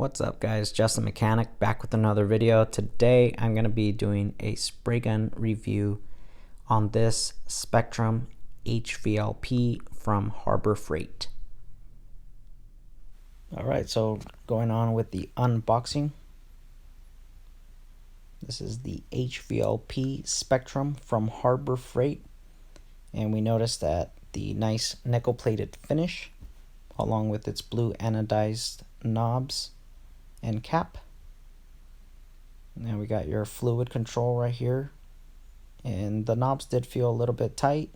What's up guys, Justin Mechanic back with another video. Today I'm going to be doing a spray gun review on this Spectrum HVLP from Harbor Freight. Alright, so going on with the unboxing. This is the HVLP Spectrum from Harbor Freight, and we notice that the nice nickel plated finish along with its blue anodized knobs and cap. Now we got your fluid control right here, and the knobs did feel a little bit tight.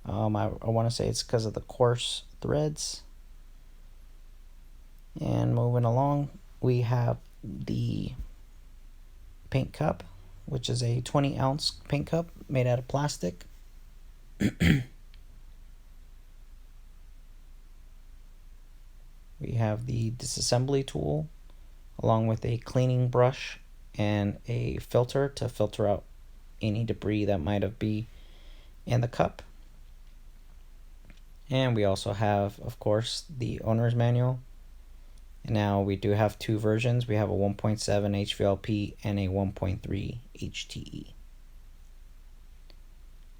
I want to say it's because of the coarse threads. And moving along, we have the paint cup, which is a 20-ounce paint cup made out of plastic. We have the disassembly tool along with a cleaning brush and a filter to filter out any debris that might have been in the cup. And we also have, of course, the owner's manual. And now we do have two versions. We have a 1.7 HVLP and a 1.3 HTE.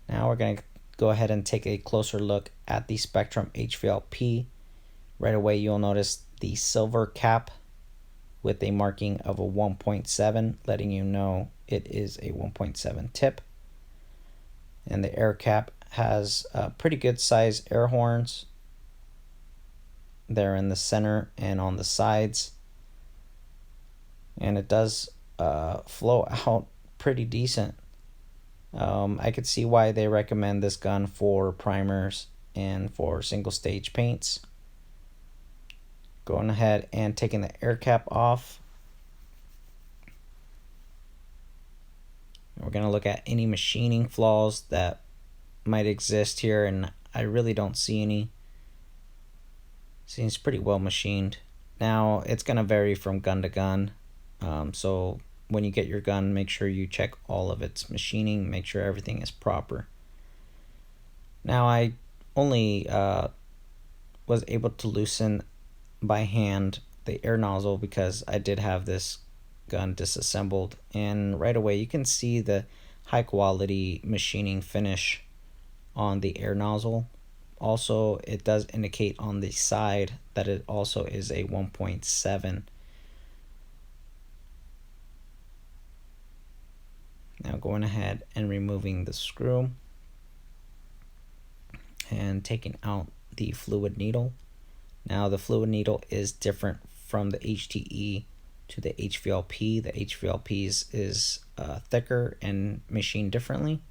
Now we're going to go ahead and take a closer look at the Spectrum HVLP. Right away you'll notice the silver cap with a marking of a 1.7, letting you know it is a 1.7 tip. And the air cap has pretty good size air horns there in the center and on the sides, and it does flow out pretty decent. I could see why they recommend this gun for primers and for single stage paints. Going ahead and taking the air cap off, we're going to look at any machining flaws that might exist here, and I really don't see any. Seems pretty well machined. Now it's going to vary from gun to gun, so when you get your gun, make sure you check all of its machining, make sure everything is proper. Now I only was able to loosen by hand the air nozzle because I did have this gun disassembled, and right away you can see the high quality machining finish on the air nozzle. Also, it does indicate on the side that it also is a 1.7. Now going ahead and removing the screw and taking out the fluid needle. Now the fluid needle is different from the HTE to the HVLP. The HVLP is thicker and machined differently.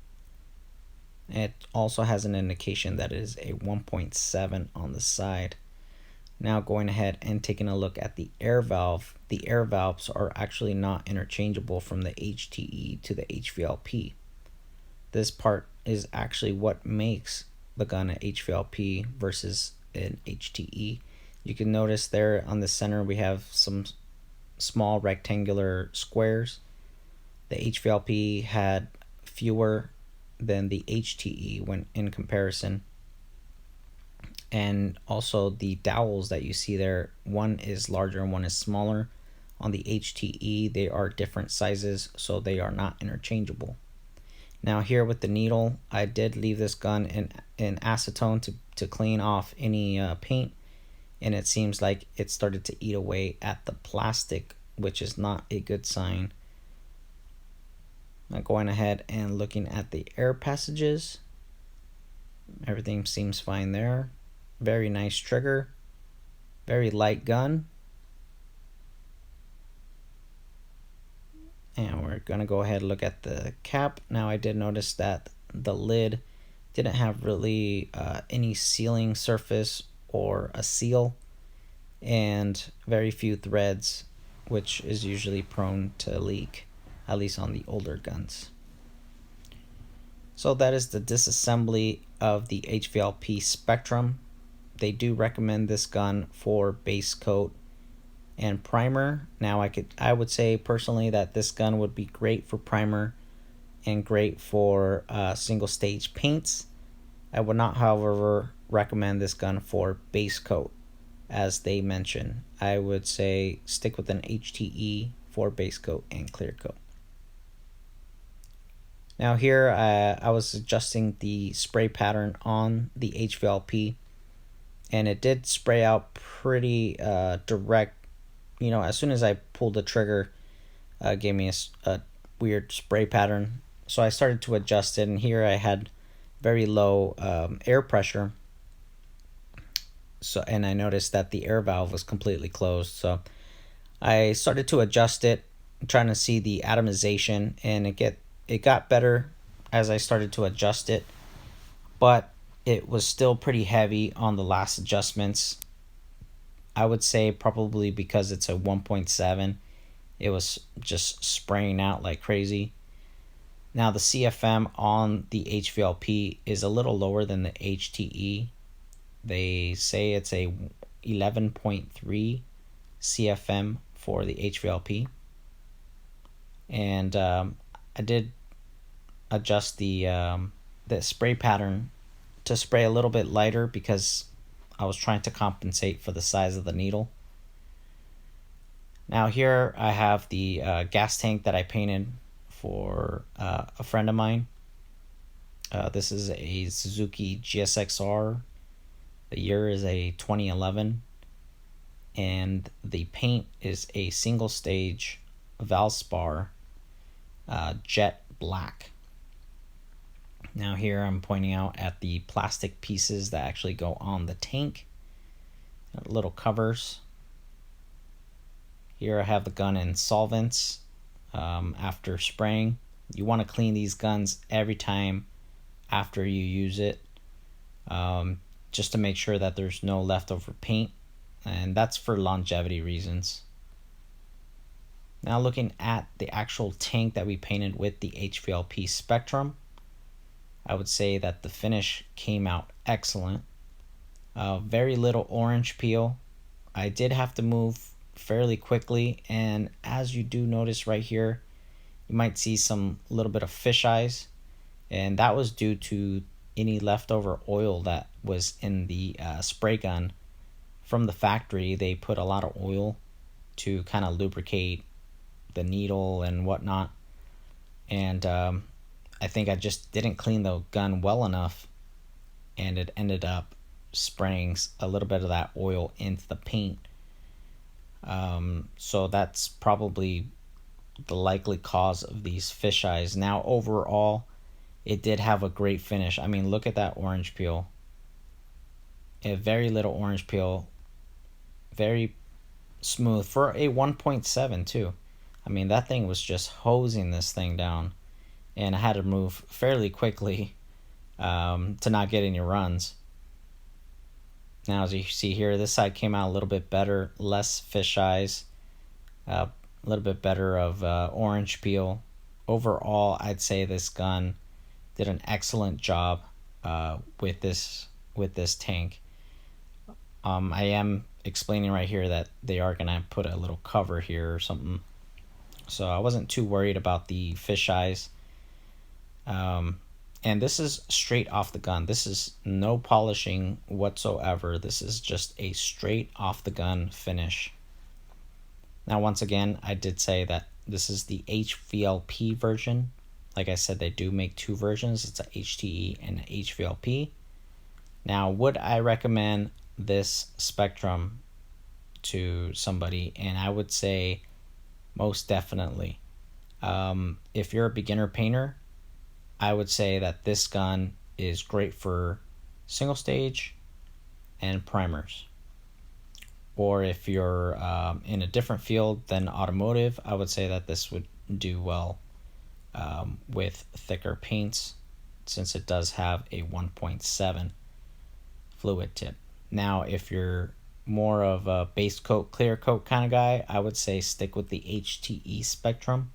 It also has an indication that it is a 1.7 on the side. Now going ahead and taking a look at the air valve. The air valves are actually not interchangeable from the HTE to the HVLP. This part is actually what makes the gun an HVLP versus an HTE. You can notice there on the center we have some small rectangular squares. The HVLP had fewer than the HTE when in comparison, and also the dowels that you see there, one is larger and one is smaller. On the HTE they are different sizes, so they are not interchangeable. Now here with the needle, I did leave this gun in acetone to clean off any paint, and it seems like it started to eat away at the plastic, which is not a good sign. Now going ahead and looking at the air passages, everything seems fine there. Very nice trigger, very light gun. And we're gonna go ahead and look at the cap. Now I did notice that the lid didn't have really any sealing surface or a seal, and very few threads, which is usually prone to leak, at least on the older guns. So that is the disassembly of the HVLP Spectrum. They do recommend this gun for base coat and primer. Now I would say personally that this gun would be great for primer and great for single stage paints. I would not, however, recommend this gun for base coat, as they mention. I would say stick with an HTE for base coat and clear coat. Now here I was adjusting the spray pattern on the HVLP, and it did spray out pretty direct. You know, as soon as I pulled the trigger, gave me a weird spray pattern. So I started to adjust it, and here I had very low air pressure. So, and I noticed that the air valve was completely closed. So I started to adjust it, trying to see the atomization, and it got better as I started to adjust it, but it was still pretty heavy on the last adjustments. I would say probably because it's a 1.7, it was just spraying out like crazy. Now the CFM on the HVLP is a little lower than the HTE. They say it's a 11.3 CFM for the HVLP. And I did adjust the spray pattern to spray a little bit lighter because I was trying to compensate for the size of the needle. Now here I have the gas tank that I painted for a friend of mine. This is a Suzuki GSX-R. The year is a 2011, and the paint is a single stage Valspar jet black. Now here I'm pointing out at the plastic pieces that actually go on the tank, little covers. Here I have the gun in solvents. After spraying, you want to clean these guns every time after you use it, just to make sure that there's no leftover paint, and that's for longevity reasons. Now looking at the actual tank that we painted with the HVLP Spectrum, I would say that the finish came out excellent. Very little orange peel. I did have to move fairly quickly, and as you do notice right here, you might see some little bit of fish eyes, and that was due to any leftover oil that was in the spray gun from the factory. They put a lot of oil to kind of lubricate the needle and whatnot, and I think I just didn't clean the gun well enough, and it ended up spraying a little bit of that oil into the paint. So that's probably the likely cause of these fish eyes. Now overall, it did have a great finish. I mean, look at that orange peel. A very little orange peel. Very smooth for a 1.7 too. I mean, that thing was just hosing this thing down, and I had to move fairly quickly to not get any runs. Now, as you see here, this side came out a little bit better, less fish eyes, a little bit better of orange peel. Overall, I'd say this gun did an excellent job with this tank. I am explaining right here that they are gonna put a little cover here or something, so I wasn't too worried about the fish eyes. And this is straight off the gun. This is no polishing whatsoever. This is just a straight off the gun finish. Now, once again, I did say that this is the HVLP version. Like I said, they do make two versions. It's a HTE and a HVLP. Now, would I recommend this Spectrum to somebody? And I would say most definitely. If you're a beginner painter, I would say that this gun is great for single stage and primers. Or if you're in a different field than automotive, I would say that this would do well with thicker paints, since it does have a 1.7 fluid tip. Now, if you're more of a base coat, clear coat kind of guy, I would say stick with the HTE Spectrum.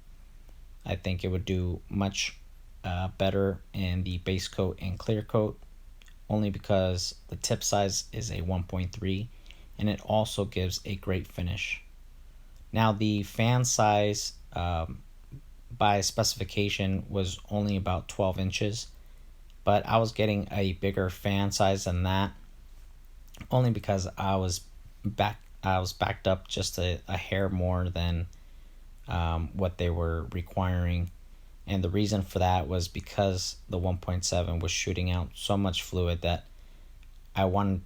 I think it would do much better in the base coat and clear coat, only because the tip size is a 1.3, and it also gives a great finish. Now, the fan size by specification was only about 12 inches, but I was getting a bigger fan size than that, only because I was I was backed up just a hair more than what they were requiring. And the reason for that was because the 1.7 was shooting out so much fluid that I wanted.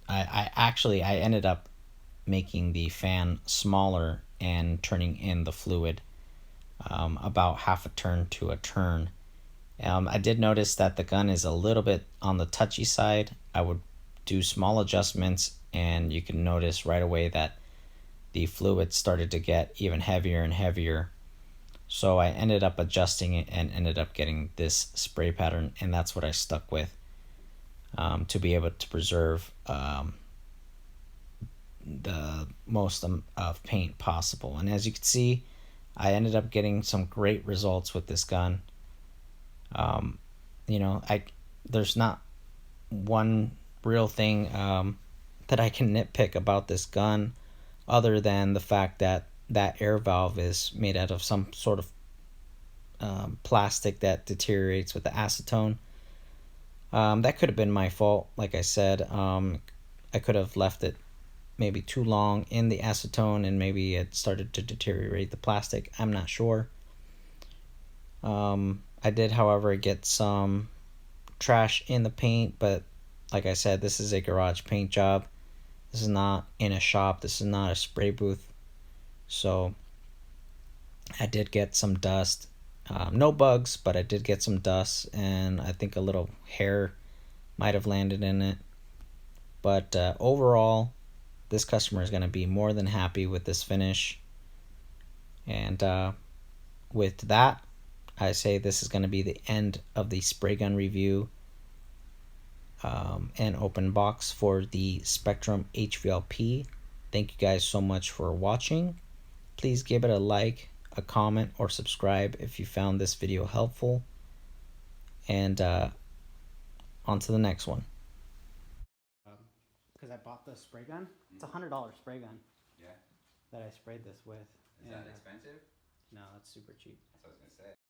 I ended up making the fan smaller and turning in the fluid about half a turn to a turn. I did notice that the gun is a little bit on the touchy side. I would do small adjustments, and you can notice right away that the fluid started to get even heavier and heavier. So I ended up adjusting it and ended up getting this spray pattern, and that's what I stuck with to be able to preserve the most of paint possible. And as you can see, I ended up getting some great results with this gun. There's not one real thing that I can nitpick about this gun, other than the fact that that air valve is made out of some sort of plastic that deteriorates with the acetone. That could have been my fault. Like I said, I could have left it maybe too long in the acetone, and maybe it started to deteriorate the plastic. I'm not sure. I did, however, get some trash in the paint, but like I said, this is a garage paint job. This is not in a shop. This is not a spray booth. So I did get some dust. No bugs, but I did get some dust, and I think a little hair might have landed in it. But overall, this customer is going to be more than happy with this finish. And with that, I say this is going to be the end of the spray gun review and open box for the Spectrum HVLP. Thank you guys so much for watching. Please give it a like, a comment, or subscribe if you found this video helpful. And on to the next one. Because I bought the spray gun. It's $100 spray gun. Yeah. That I sprayed this with. Is that expensive? No, it's super cheap. That's what I was gonna say.